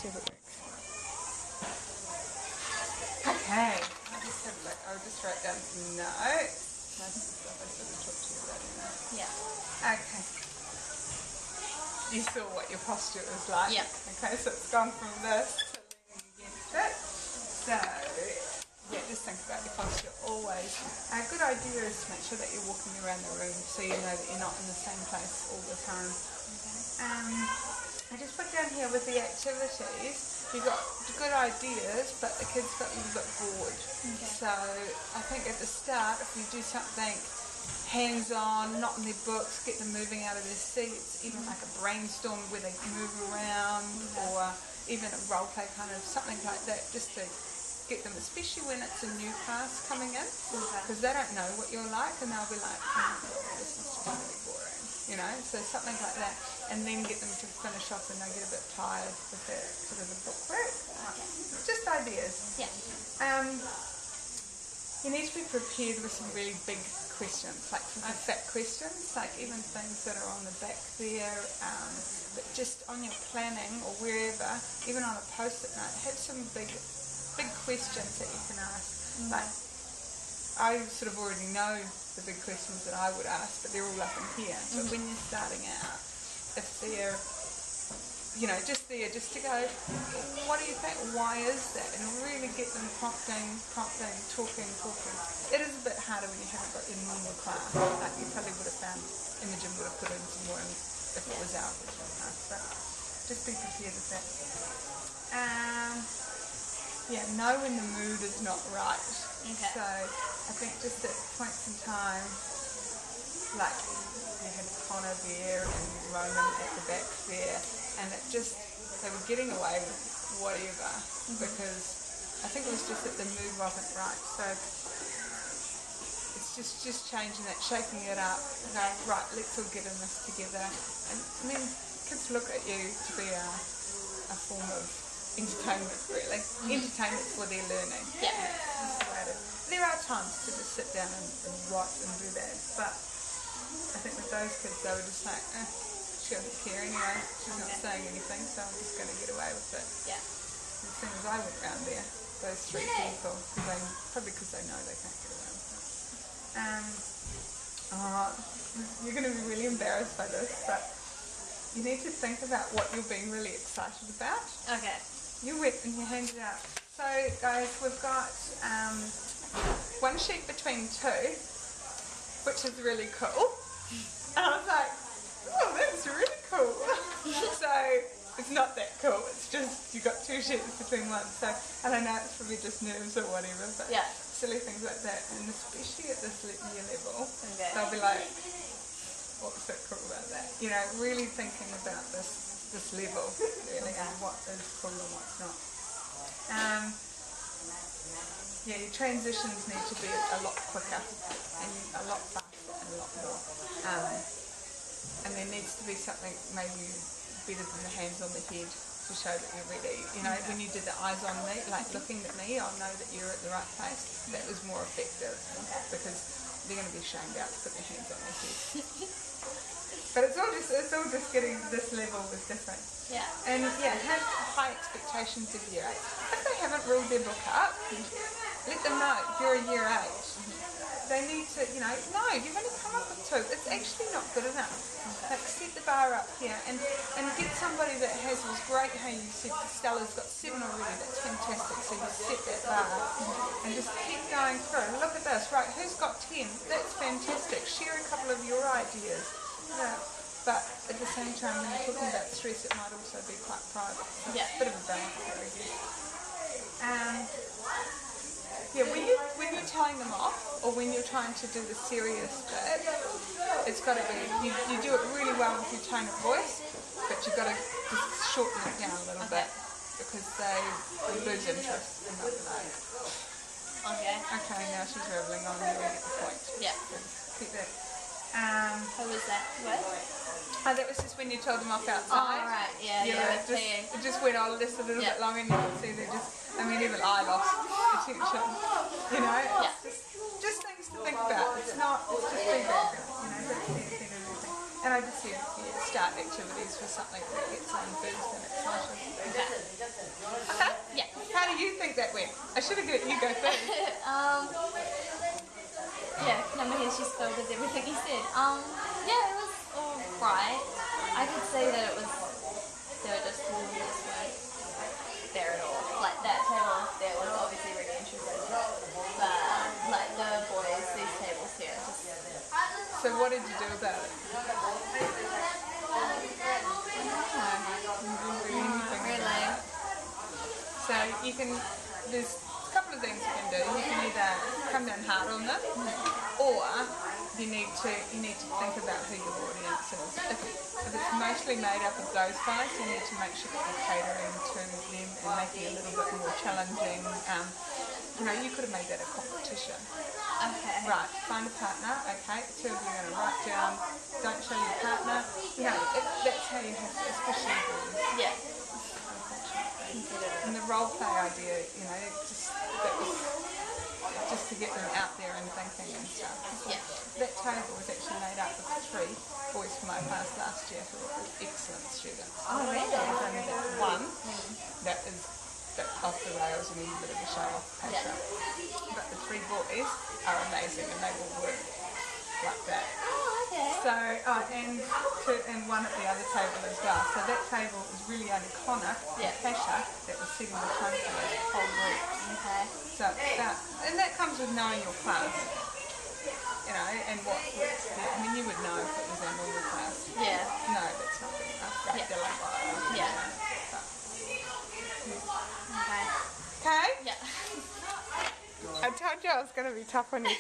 see if it works. Okay, I'll just have a look. I'll just write down some notes. Most of the stuff I sort of talked to you about anyway. Yeah. Okay. You saw what your posture was like. Yeah. Okay, so it's gone from this to leaning against it. So, yeah, just think about your posture always. A good idea is to make sure that you're walking around the room so you know that you're not in the same place all the time. I just put down here with the activities, you got good ideas, but the kids got a little bit bored. Okay. So I think at the start, if you do something hands-on, not in their books, get them moving out of their seats, even like a brainstorm where they move around, or even a role play kind of something like that, just to get them, especially when it's a new class coming in, because they don't know what you're like, and they'll be like, oh, this is just really boring, you know, so something like that, and then get them to finish off and they get a bit tired with that sort of the book work. Just ideas. Yeah. You need to be prepared with some really big questions, like some fat questions, like even things that are on the back there, but just on your planning or wherever, even on a post-it note, have some big questions that you can ask. Like, I sort of already know the big questions that I would ask, but they're all up in here. But when you're starting out, if they're, you know, just there, just to go, what do you think? Why is that? And really get them prompting, talking. It is a bit harder when you haven't got your normal class. Like you probably would have found Imogen would have put in some more if it was our original class. But just be prepared with that. Yeah, know when the mood is not right. Okay. So I think just at points in time, like you had Connor there and Roman at the back there, and it just, they were getting away with whatever, because I think it was just that the mood wasn't right. So it's just changing that, shaking it up, going, right, let's all get in this together. And I mean, kids look at you to be a form of entertainment, really. Entertainment for their learning. Yeah. There are times to just sit down and write and do that, but I think with those kids, they were just like, she doesn't care anyway, she's not saying anything, so I'm just going to get away with it. Yeah. As soon as I went round there, those three people, probably because they know they can't get away with it. You're going to be really embarrassed by this, but you need to think about what you're being really excited about. Okay. You went and you handed out. So guys, we've got one sheet between two, which is really cool. And I was like, oh, that's really cool. So it's not that cool, it's just you got two sheets between one. So I don't know, it's probably just nerves or whatever, but yeah, silly things like that. And especially at this year level, they'll be like, what's so cool about that? You know, really thinking about this level, really, and what is cool and what's not. Yeah, your transitions need to be a lot quicker and a lot faster and a lot more. And there needs to be something maybe better than the hands on the head to show that you're ready. You know, when you did the eyes on me, like looking at me, I'll know that you're at the right place. That was more effective because they're going to be shamed out to put their hands on their head. But it's all just getting this level is different. Yeah. And yeah, have high expectations of year 8. If they haven't ruled their book up, let them know you're a year 8. They need to, you know, no, you've only come up with 2. It's actually not good enough. Like set the bar up here and get somebody that has, was great how you said Stella's got 7 already, that's fantastic. So you set that bar and just keep going through. Look at this, right, who's got 10? That's fantastic. Share a couple of your ideas. Yeah. But at the same time, when you're talking about stress, it might also be quite private. So yeah. It's a bit of a balance there, I guess. Yeah, when you're telling them off, or when you're trying to do the serious bit, it's got to be, you do it really well with your tone of voice, but you've got to just shorten it down a little bit, because they lose interest in that delay. Okay, now she's reveling on, you will get the point. Yeah. So keep that. How was that? What? Oh, that was just when you told them off outside. Oh, right, yeah. It just went on just a little bit longer, and you could see they're just, I mean, even I lost attention, you know? Just things to think about. It's just feedback, you know, don't see anything or anything. And I just said, start activities for something that gets on boost and exciting. should have got you go first. Yeah, number here she's filled with everything he said. Yeah, it was alright. I could see that it was, there were just people who just weren't there at all. Like that table there was obviously really introverted, but like the boys, these tables here, just So what did you do about it? really. So you can, there's a couple of things you can do. You can either come down hard on them, or you need to think about who your audience is. If it's mostly made up of those guys, you need to make sure that you're catering to them and making it a little bit more challenging. You could have made that a competition. Okay. Right, find a partner, okay, two of you are going to write down, don't show your partner, that's how you have to, especially boys. Yeah. And the role play idea, that was just to get them out there and thinking and stuff. Yeah. That table was actually made up of 3 boys from my class last year who were excellent students. Oh, really? There's only that one that is off the rails and a bit of a show off passer. Yeah. But the 3 boys are amazing and they will work like that. Oh, okay. So, and one at the other table as well. So that table is really only Connor and Kasha that was sitting behind for those whole group. Okay. So, and that comes with knowing your class. And you would know if it was our normal class. Yeah. No, that's not good enough. Right, Yeah. they're like, Yeah. Okay. Okay? Yeah. I told you I was going to be tough on you.